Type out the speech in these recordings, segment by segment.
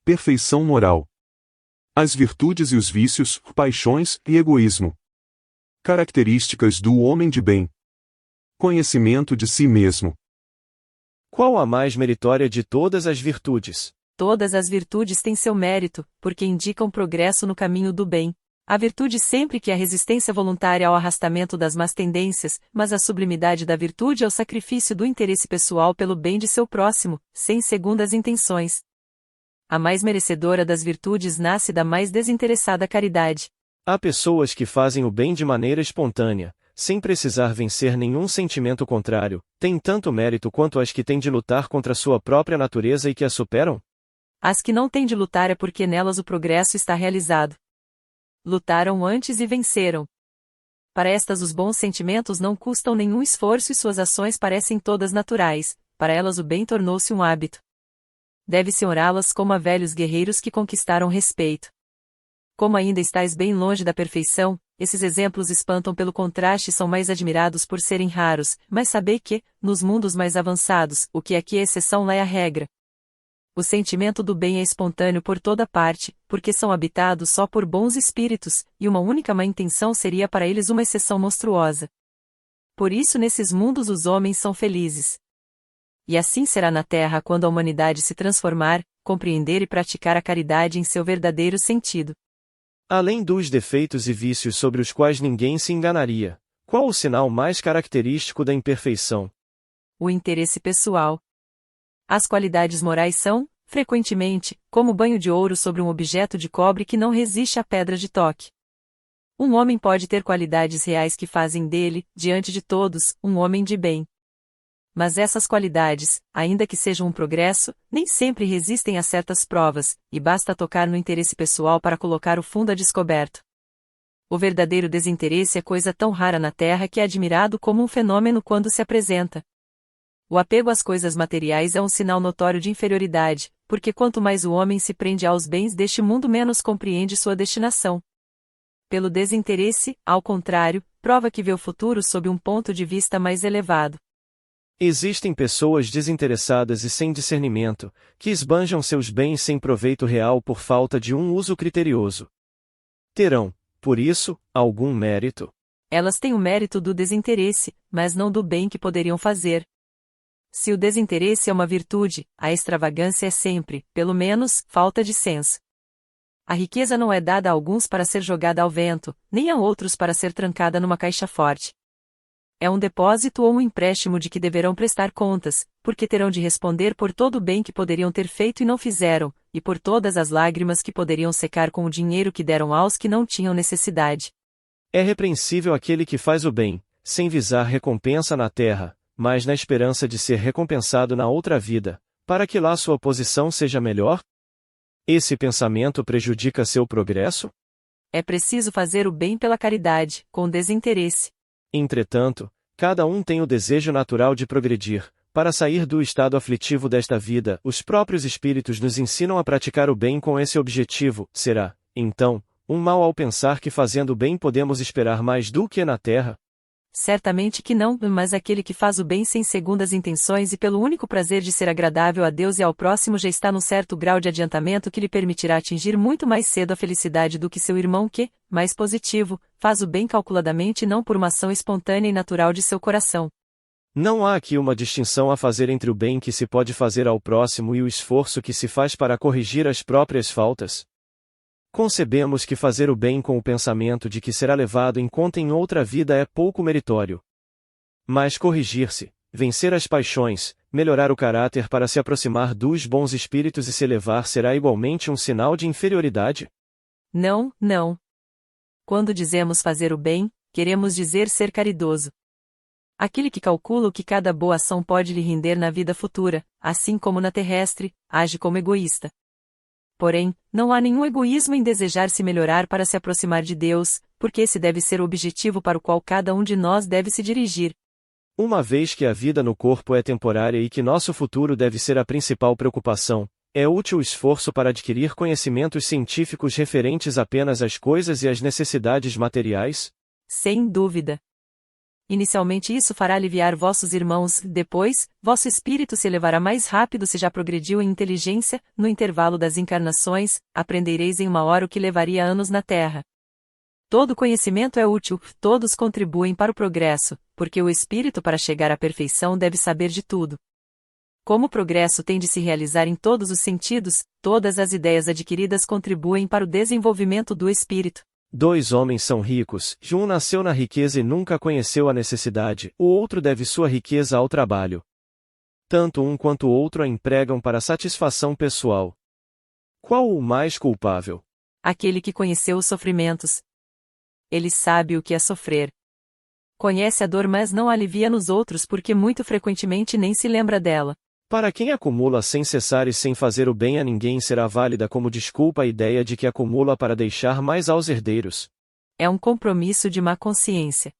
Perfeição moral. As virtudes e os vícios, paixões e egoísmo. Características do homem de bem. Conhecimento de si mesmo. Qual a mais meritória de todas as virtudes? Todas as virtudes têm seu mérito, porque indicam progresso no caminho do bem. A virtude sempre que a resistência voluntária ao arrastamento das más tendências, mas a sublimidade da virtude é o sacrifício do interesse pessoal pelo bem de seu próximo, sem segundas intenções. A mais merecedora das virtudes nasce da mais desinteressada caridade. Há pessoas que fazem o bem de maneira espontânea, sem precisar vencer nenhum sentimento contrário, têm tanto mérito quanto as que têm de lutar contra sua própria natureza e que a superam? As que não têm de lutar é porque nelas o progresso está realizado. Lutaram antes e venceram. Para estas os bons sentimentos não custam nenhum esforço e suas ações parecem todas naturais, para elas o bem tornou-se um hábito. Deve-se orá-las como a velhos guerreiros que conquistaram respeito. Como ainda estáis bem longe da perfeição, esses exemplos espantam pelo contraste e são mais admirados por serem raros, mas sabei que, nos mundos mais avançados, o que aqui é exceção lá é a regra. O sentimento do bem é espontâneo por toda parte, porque são habitados só por bons espíritos, e uma única má intenção seria para eles uma exceção monstruosa. Por isso nesses mundos os homens são felizes. E assim será na Terra quando a humanidade se transformar, compreender e praticar a caridade em seu verdadeiro sentido. Além dos defeitos e vícios sobre os quais ninguém se enganaria, qual o sinal mais característico da imperfeição? O interesse pessoal. As qualidades morais são, frequentemente, como banho de ouro sobre um objeto de cobre que não resiste à pedra de toque. Um homem pode ter qualidades reais que fazem dele, diante de todos, um homem de bem. Mas essas qualidades, ainda que sejam um progresso, nem sempre resistem a certas provas, e basta tocar no interesse pessoal para colocar o fundo a descoberto. O verdadeiro desinteresse é coisa tão rara na Terra que é admirado como um fenômeno quando se apresenta. O apego às coisas materiais é um sinal notório de inferioridade, porque quanto mais o homem se prende aos bens deste mundo menos compreende sua destinação. Pelo desinteresse, ao contrário, prova que vê o futuro sob um ponto de vista mais elevado. Existem pessoas desinteressadas e sem discernimento, que esbanjam seus bens sem proveito real por falta de um uso criterioso. Terão, por isso, algum mérito? Elas têm o mérito do desinteresse, mas não do bem que poderiam fazer. Se o desinteresse é uma virtude, a extravagância é sempre, pelo menos, falta de senso. A riqueza não é dada a alguns para ser jogada ao vento, nem a outros para ser trancada numa caixa forte. É um depósito ou um empréstimo de que deverão prestar contas, porque terão de responder por todo o bem que poderiam ter feito e não fizeram, e por todas as lágrimas que poderiam secar com o dinheiro que deram aos que não tinham necessidade. É repreensível aquele que faz o bem, sem visar recompensa na terra, mas na esperança de ser recompensado na outra vida, para que lá sua posição seja melhor? Esse pensamento prejudica seu progresso? É preciso fazer o bem pela caridade, com desinteresse. Entretanto, cada um tem o desejo natural de progredir. Para sair do estado aflitivo desta vida, os próprios espíritos nos ensinam a praticar o bem com esse objetivo. Será, então, um mal ao pensar que fazendo o bem podemos esperar mais do que na terra? Certamente que não, mas aquele que faz o bem sem segundas intenções e pelo único prazer de ser agradável a Deus e ao próximo já está num certo grau de adiantamento que lhe permitirá atingir muito mais cedo a felicidade do que seu irmão que, mais positivo, faz o bem calculadamente e não por uma ação espontânea e natural de seu coração. Não há aqui uma distinção a fazer entre o bem que se pode fazer ao próximo e o esforço que se faz para corrigir as próprias faltas. Concebemos que fazer o bem com o pensamento de que será levado em conta em outra vida é pouco meritório. Mas corrigir-se, vencer as paixões, melhorar o caráter para se aproximar dos bons espíritos e se elevar será igualmente um sinal de inferioridade? Não, não. Quando dizemos fazer o bem, queremos dizer ser caridoso. Aquele que calcula o que cada boa ação pode lhe render na vida futura, assim como na terrestre, age como egoísta. Porém, não há nenhum egoísmo em desejar se melhorar para se aproximar de Deus, porque esse deve ser o objetivo para o qual cada um de nós deve se dirigir. Uma vez que a vida no corpo é temporária e que nosso futuro deve ser a principal preocupação, é útil o esforço para adquirir conhecimentos científicos referentes apenas às coisas e às necessidades materiais? Sem dúvida. Inicialmente isso fará aliviar vossos irmãos, depois, vosso espírito se elevará mais rápido se já progrediu em inteligência, no intervalo das encarnações, aprendereis em 1 hora o que levaria anos na Terra. Todo conhecimento é útil, todos contribuem para o progresso, porque o espírito para chegar à perfeição deve saber de tudo. Como o progresso tem de se realizar em todos os sentidos, todas as ideias adquiridas contribuem para o desenvolvimento do espírito. 2 homens são ricos, um nasceu na riqueza e nunca conheceu a necessidade, o outro deve sua riqueza ao trabalho. Tanto um quanto o outro a empregam para satisfação pessoal. Qual o mais culpável? Aquele que conheceu os sofrimentos. Ele sabe o que é sofrer. Conhece a dor, mas não a alivia nos outros porque muito frequentemente nem se lembra dela. Para quem acumula sem cessar e sem fazer o bem a ninguém será válida como desculpa a ideia de que acumula para deixar mais aos herdeiros. É um compromisso de má consciência.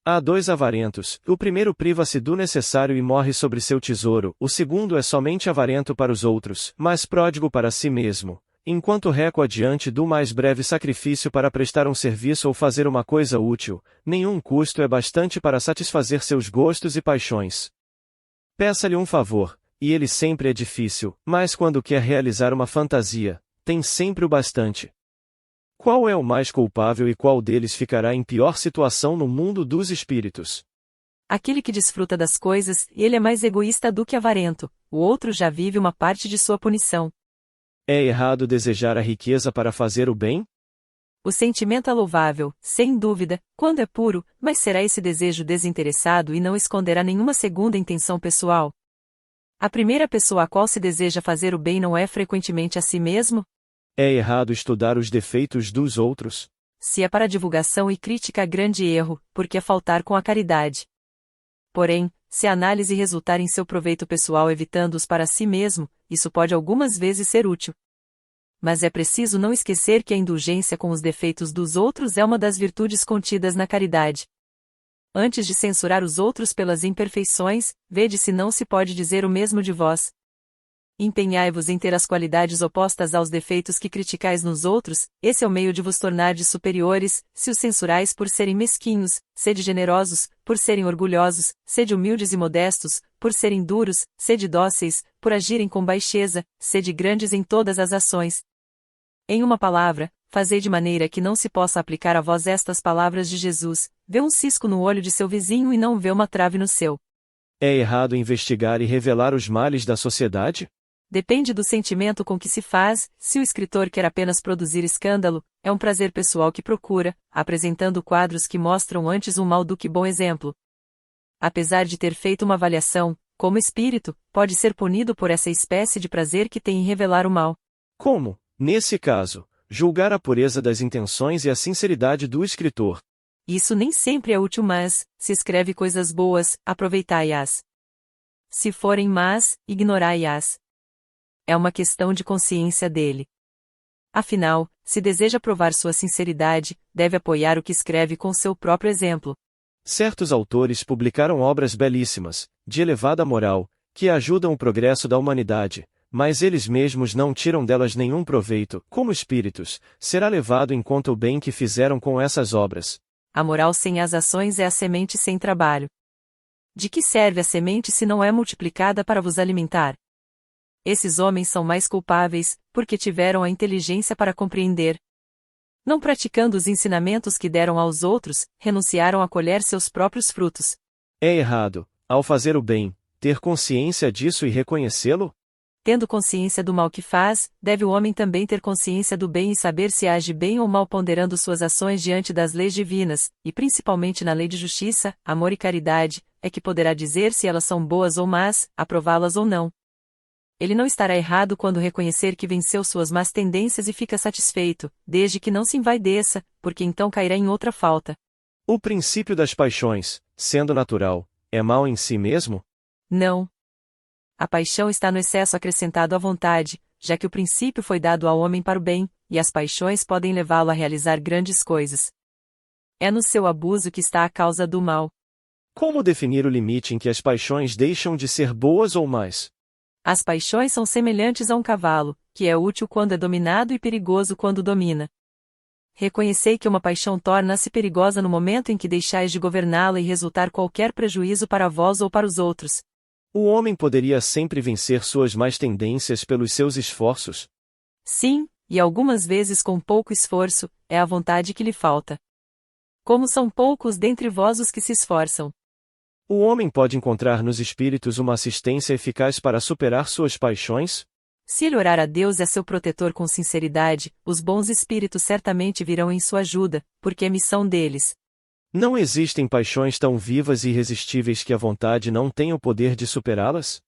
Há 2 avarentos, o primeiro priva-se do necessário e morre sobre seu tesouro, o segundo é somente avarento para os outros, mas pródigo para si mesmo, enquanto recua diante do mais breve sacrifício para prestar um serviço ou fazer uma coisa útil, nenhum custo é bastante para satisfazer seus gostos e paixões. Peça-lhe um favor, e ele sempre é difícil, mas quando quer realizar uma fantasia, tem sempre o bastante. Qual é o mais culpável e qual deles ficará em pior situação no mundo dos espíritos? Aquele que desfruta das coisas, ele é mais egoísta do que avarento, o outro já vive uma parte de sua punição. É errado desejar a riqueza para fazer o bem? O sentimento é louvável, sem dúvida, quando é puro, mas será esse desejo desinteressado e não esconderá nenhuma segunda intenção pessoal. A primeira pessoa a qual se deseja fazer o bem não é frequentemente a si mesmo? É errado estudar os defeitos dos outros? Se é para divulgação e crítica, grande erro, porque é faltar com a caridade. Porém, se a análise resultar em seu proveito pessoal evitando-os para si mesmo, isso pode algumas vezes ser útil. Mas é preciso não esquecer que a indulgência com os defeitos dos outros é uma das virtudes contidas na caridade. Antes de censurar os outros pelas imperfeições, vede se não se pode dizer o mesmo de vós. Empenhai-vos em ter as qualidades opostas aos defeitos que criticais nos outros, esse é o meio de vos tornardes superiores. Se os censurais por serem mesquinhos, sede generosos; por serem orgulhosos, sede humildes e modestos; por serem duros, sede dóceis; por agirem com baixeza, sede grandes em todas as ações. Em uma palavra, fazei de maneira que não se possa aplicar a vós estas palavras de Jesus: vê um cisco no olho de seu vizinho e não vê uma trave no seu. É errado investigar e revelar os males da sociedade? Depende do sentimento com que se faz. Se o escritor quer apenas produzir escândalo, é um prazer pessoal que procura, apresentando quadros que mostram antes um mal do que bom exemplo. Apesar de ter feito uma avaliação, como espírito, pode ser punido por essa espécie de prazer que tem em revelar o mal. Como, nesse caso, julgar a pureza das intenções e a sinceridade do escritor? Isso nem sempre é útil, mas, se escreve coisas boas, aproveitai-as. Se forem más, ignorai-as. É uma questão de consciência dele. Afinal, se deseja provar sua sinceridade, deve apoiar o que escreve com seu próprio exemplo. Certos autores publicaram obras belíssimas, de elevada moral, que ajudam o progresso da humanidade, mas eles mesmos não tiram delas nenhum proveito. Como espíritos, será levado em conta o bem que fizeram com essas obras. A moral sem as ações é a semente sem trabalho. De que serve a semente se não é multiplicada para vos alimentar? Esses homens são mais culpáveis, porque tiveram a inteligência para compreender. Não praticando os ensinamentos que deram aos outros, renunciaram a colher seus próprios frutos. É errado, ao fazer o bem, ter consciência disso e reconhecê-lo? Tendo consciência do mal que faz, deve o homem também ter consciência do bem e saber se age bem ou mal, ponderando suas ações diante das leis divinas, e principalmente na lei de justiça, amor e caridade, é que poderá dizer se elas são boas ou más, aprová-las ou não. Ele não estará errado quando reconhecer que venceu suas más tendências e fica satisfeito, desde que não se envaideça, porque então cairá em outra falta. O princípio das paixões, sendo natural, é mal em si mesmo? Não. A paixão está no excesso acrescentado à vontade, já que o princípio foi dado ao homem para o bem, e as paixões podem levá-lo a realizar grandes coisas. É no seu abuso que está a causa do mal. Como definir o limite em que as paixões deixam de ser boas ou más? As paixões são semelhantes a um cavalo, que é útil quando é dominado e perigoso quando domina. reconhecei que uma paixão torna-se perigosa no momento em que deixais de governá-la e resultar qualquer prejuízo para vós ou para os outros. O homem poderia sempre vencer suas más tendências pelos seus esforços? Sim, e algumas vezes com pouco esforço, é a vontade que lhe falta. Como são poucos dentre vós os que se esforçam. O homem pode encontrar nos espíritos uma assistência eficaz para superar suas paixões? Se ele orar a Deus é seu protetor com sinceridade, os bons espíritos certamente virão em sua ajuda, porque é missão deles. Não existem paixões tão vivas e irresistíveis que a vontade não tenha o poder de superá-las?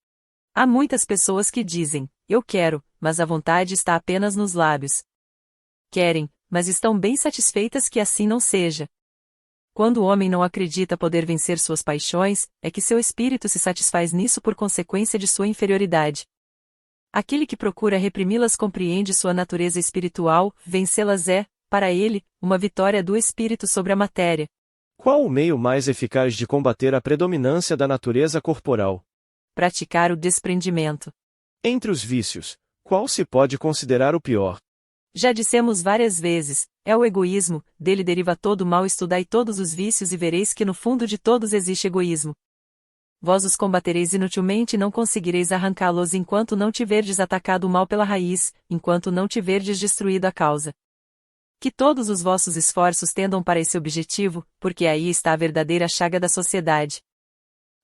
Há muitas pessoas que dizem, eu quero, mas a vontade está apenas nos lábios. Querem, mas estão bem satisfeitas que assim não seja. Quando o homem não acredita poder vencer suas paixões, é que seu espírito se satisfaz nisso por consequência de sua inferioridade. Aquele que procura reprimi-las compreende sua natureza espiritual, vencê-las é, para ele, uma vitória do espírito sobre a matéria. Qual o meio mais eficaz de combater a predominância da natureza corporal? Praticar o desprendimento. Entre os vícios, qual se pode considerar o pior? Já dissemos várias vezes, é o egoísmo, dele deriva todo o mal. Estudai todos os vícios e vereis que no fundo de todos existe egoísmo. Vós os combatereis inutilmente e não conseguireis arrancá-los enquanto não tiverdes atacado o mal pela raiz, enquanto não tiverdes destruído a causa. Que todos os vossos esforços tendam para esse objetivo, porque aí está a verdadeira chaga da sociedade.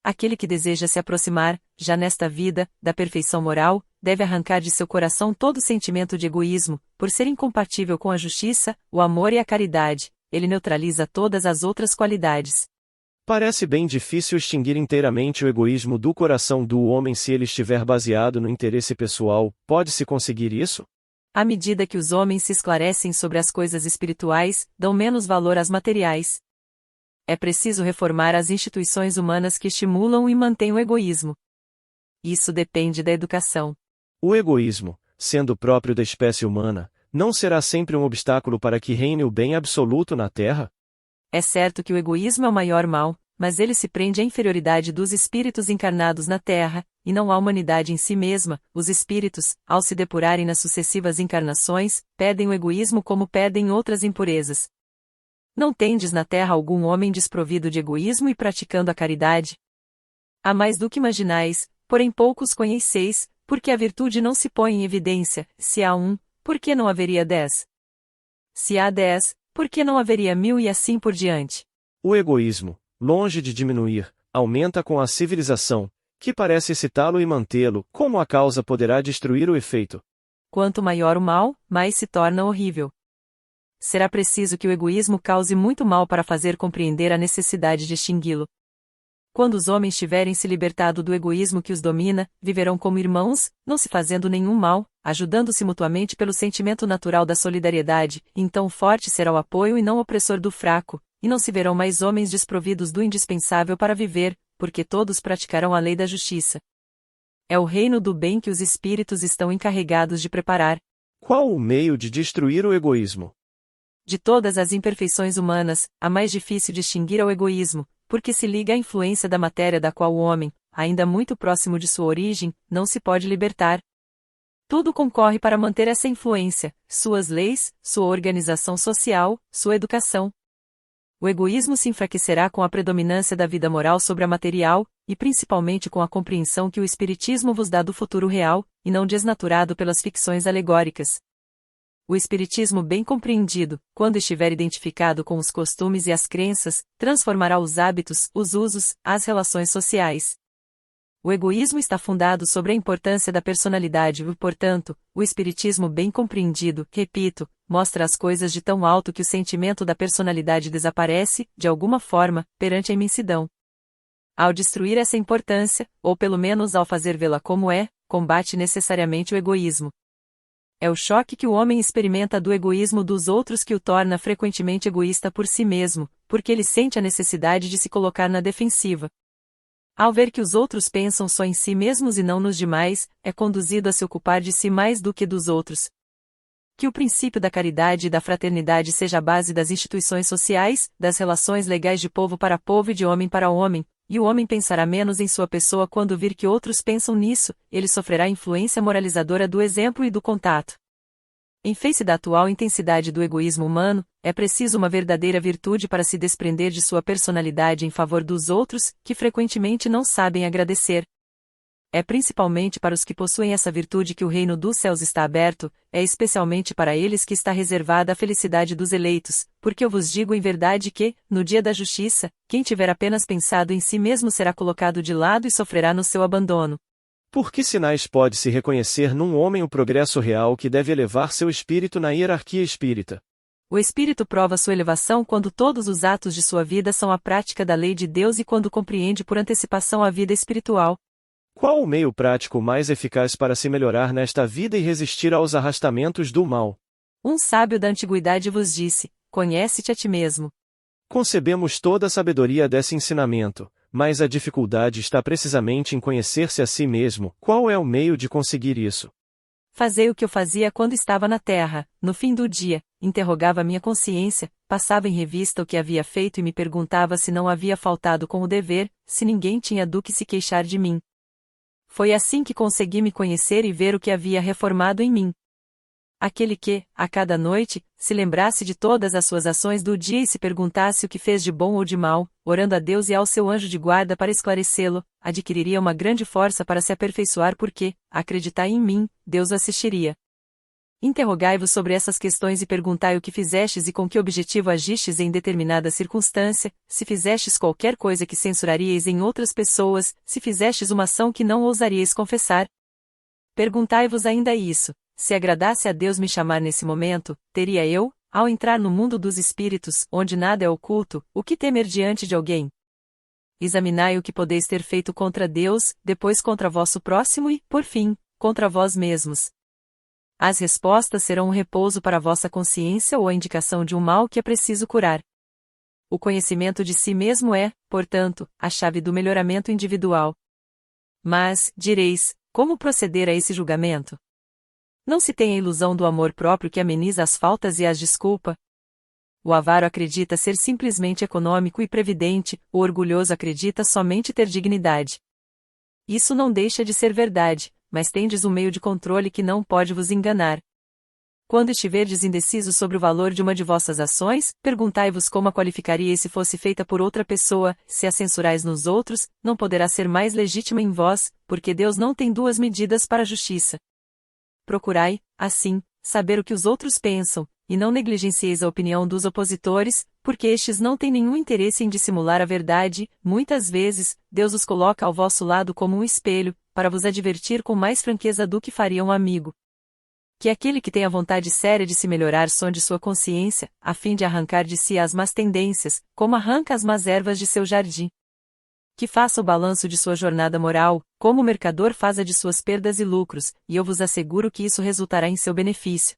Aquele que deseja se aproximar, já nesta vida, da perfeição moral, deve arrancar de seu coração todo sentimento de egoísmo, por ser incompatível com a justiça, o amor e a caridade, ele neutraliza todas as outras qualidades. Parece bem difícil extinguir inteiramente o egoísmo do coração do homem se ele estiver baseado no interesse pessoal. Pode-se conseguir isso? À medida que os homens se esclarecem sobre as coisas espirituais, dão menos valor às materiais. É preciso reformar as instituições humanas que estimulam e mantêm o egoísmo. Isso depende da educação. O egoísmo, sendo próprio da espécie humana, não será sempre um obstáculo para que reine o bem absoluto na Terra? É certo que o egoísmo é o maior mal, mas ele se prende à inferioridade dos espíritos encarnados na Terra, e não à humanidade em si mesma. Os espíritos, ao se depurarem nas sucessivas encarnações, perdem o egoísmo como perdem outras impurezas. Não tendes na Terra algum homem desprovido de egoísmo e praticando a caridade? Há mais do que imaginais, porém poucos conheceis, porque a virtude não se põe em evidência. Se há um, por que não haveria 10? Se há 10, por que não haveria 1000 e assim por diante? O egoísmo, longe de diminuir, aumenta com a civilização, que parece excitá-lo e mantê-lo. Como a causa poderá destruir o efeito? Quanto maior o mal, mais se torna horrível. Será preciso que o egoísmo cause muito mal para fazer compreender a necessidade de extingui-lo. Quando os homens tiverem se libertado do egoísmo que os domina, viverão como irmãos, não se fazendo nenhum mal, ajudando-se mutuamente pelo sentimento natural da solidariedade, então forte será o apoio e não opressor do fraco, e não se verão mais homens desprovidos do indispensável para viver, porque todos praticarão a lei da justiça. É o reino do bem que os espíritos estão encarregados de preparar. Qual o meio de destruir o egoísmo? De todas as imperfeições humanas, a mais difícil de extinguir é o egoísmo, porque se liga à influência da matéria da qual o homem, ainda muito próximo de sua origem, não se pode libertar. Tudo concorre para manter essa influência, suas leis, sua organização social, sua educação. O egoísmo se enfraquecerá com a predominância da vida moral sobre a material, e principalmente com a compreensão que o Espiritismo vos dá do futuro real, e não desnaturado pelas ficções alegóricas. O Espiritismo bem compreendido, quando estiver identificado com os costumes e as crenças, transformará os hábitos, os usos, as relações sociais. O egoísmo está fundado sobre a importância da personalidade e, portanto, o Espiritismo bem compreendido, repito, mostra as coisas de tão alto que o sentimento da personalidade desaparece, de alguma forma, perante a imensidão. Ao destruir essa importância, ou pelo menos ao fazer vê-la como é, combate necessariamente o egoísmo. É o choque que o homem experimenta do egoísmo dos outros que o torna frequentemente egoísta por si mesmo, porque ele sente a necessidade de se colocar na defensiva. Ao ver que os outros pensam só em si mesmos e não nos demais, é conduzido a se ocupar de si mais do que dos outros. Que o princípio da caridade e da fraternidade seja a base das instituições sociais, das relações legais de povo para povo e de homem para homem, e o homem pensará menos em sua pessoa quando vir que outros pensam nisso, ele sofrerá a influência moralizadora do exemplo e do contato. Em face da atual intensidade do egoísmo humano, é preciso uma verdadeira virtude para se desprender de sua personalidade em favor dos outros, que frequentemente não sabem agradecer. É principalmente para os que possuem essa virtude que o reino dos céus está aberto, é especialmente para eles que está reservada a felicidade dos eleitos, porque eu vos digo em verdade que, no dia da justiça, quem tiver apenas pensado em si mesmo será colocado de lado e sofrerá no seu abandono. Por que sinais pode-se reconhecer num homem o progresso real que deve elevar seu espírito na hierarquia espírita? O espírito prova sua elevação quando todos os atos de sua vida são a prática da lei de Deus e quando compreende por antecipação a vida espiritual. Qual o meio prático mais eficaz para se melhorar nesta vida e resistir aos arrastamentos do mal? Um sábio da antiguidade vos disse: conhece-te a ti mesmo. Concebemos toda a sabedoria desse ensinamento, mas a dificuldade está precisamente em conhecer-se a si mesmo. Qual é o meio de conseguir isso? Fazei o que eu fazia quando estava na terra, no fim do dia, interrogava minha consciência, passava em revista o que havia feito e me perguntava se não havia faltado com o dever, se ninguém tinha do que se queixar de mim. Foi assim que consegui me conhecer e ver o que havia reformado em mim. Aquele que, a cada noite, se lembrasse de todas as suas ações do dia e se perguntasse o que fez de bom ou de mal, orando a Deus e ao seu anjo de guarda para esclarecê-lo, adquiriria uma grande força para se aperfeiçoar porque, acreditai em mim, Deus o assistiria. Interrogai-vos sobre essas questões e perguntai o que fizestes e com que objetivo agistes em determinada circunstância, se fizestes qualquer coisa que censuraríeis em outras pessoas, se fizestes uma ação que não ousaríeis confessar. Perguntai-vos ainda isso: se agradasse a Deus me chamar nesse momento, teria eu, ao entrar no mundo dos espíritos, onde nada é oculto, o que temer diante de alguém? Examinai o que podeis ter feito contra Deus, depois contra vosso próximo e, por fim, contra vós mesmos. As respostas serão um repouso para a vossa consciência ou a indicação de um mal que é preciso curar. O conhecimento de si mesmo é, portanto, a chave do melhoramento individual. Mas, direis, como proceder a esse julgamento? Não se tem a ilusão do amor próprio que ameniza as faltas e as desculpa. O avaro acredita ser simplesmente econômico e previdente, o orgulhoso acredita somente ter dignidade. Isso não deixa de ser verdade, mas tendes um meio de controle que não pode vos enganar. Quando estiverdes indecisos sobre o valor de uma de vossas ações, perguntai-vos como a qualificaríeis se fosse feita por outra pessoa, se a censurais nos outros, não poderá ser mais legítima em vós, porque Deus não tem duas medidas para a justiça. Procurai, assim, saber o que os outros pensam, e não negligencieis a opinião dos opositores, porque estes não têm nenhum interesse em dissimular a verdade. Muitas vezes, Deus os coloca ao vosso lado como um espelho, para vos advertir com mais franqueza do que faria um amigo. Que aquele que tem a vontade séria de se melhorar sonde sua consciência, a fim de arrancar de si as más tendências, como arranca as más ervas de seu jardim. Que faça o balanço de sua jornada moral, como o mercador faz a de suas perdas e lucros, e eu vos asseguro que isso resultará em seu benefício.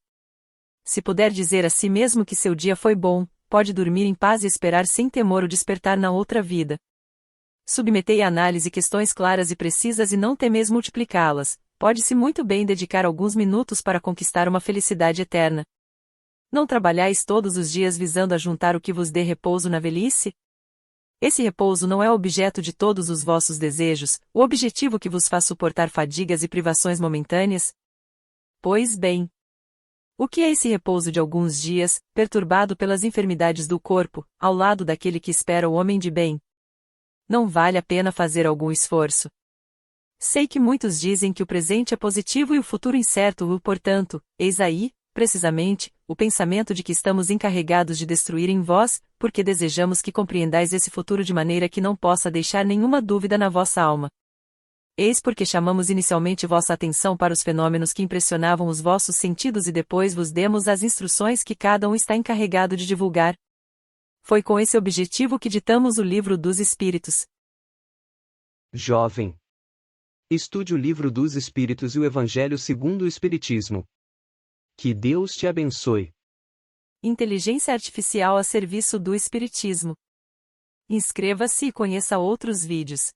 Se puder dizer a si mesmo que seu dia foi bom, pode dormir em paz e esperar sem temor o despertar na outra vida. Submetei à análise questões claras e precisas e não temeis multiplicá-las, pode-se muito bem dedicar alguns minutos para conquistar uma felicidade eterna. Não trabalhais todos os dias visando a juntar o que vos dê repouso na velhice? Esse repouso não é o objeto de todos os vossos desejos, o objetivo que vos faz suportar fadigas e privações momentâneas? Pois bem. O que é esse repouso de alguns dias, perturbado pelas enfermidades do corpo, ao lado daquele que espera o homem de bem? Não vale a pena fazer algum esforço. Sei que muitos dizem que o presente é positivo e o futuro incerto, portanto, eis aí, precisamente, o pensamento de que estamos encarregados de destruir em vós, porque desejamos que compreendais esse futuro de maneira que não possa deixar nenhuma dúvida na vossa alma. Eis porque chamamos inicialmente vossa atenção para os fenômenos que impressionavam os vossos sentidos e depois vos demos as instruções que cada um está encarregado de divulgar. Foi com esse objetivo que ditamos o Livro dos Espíritos. Jovem, estude o Livro dos Espíritos e o Evangelho segundo o Espiritismo. Que Deus te abençoe. Inteligência Artificial a serviço do Espiritismo. Inscreva-se e conheça outros vídeos.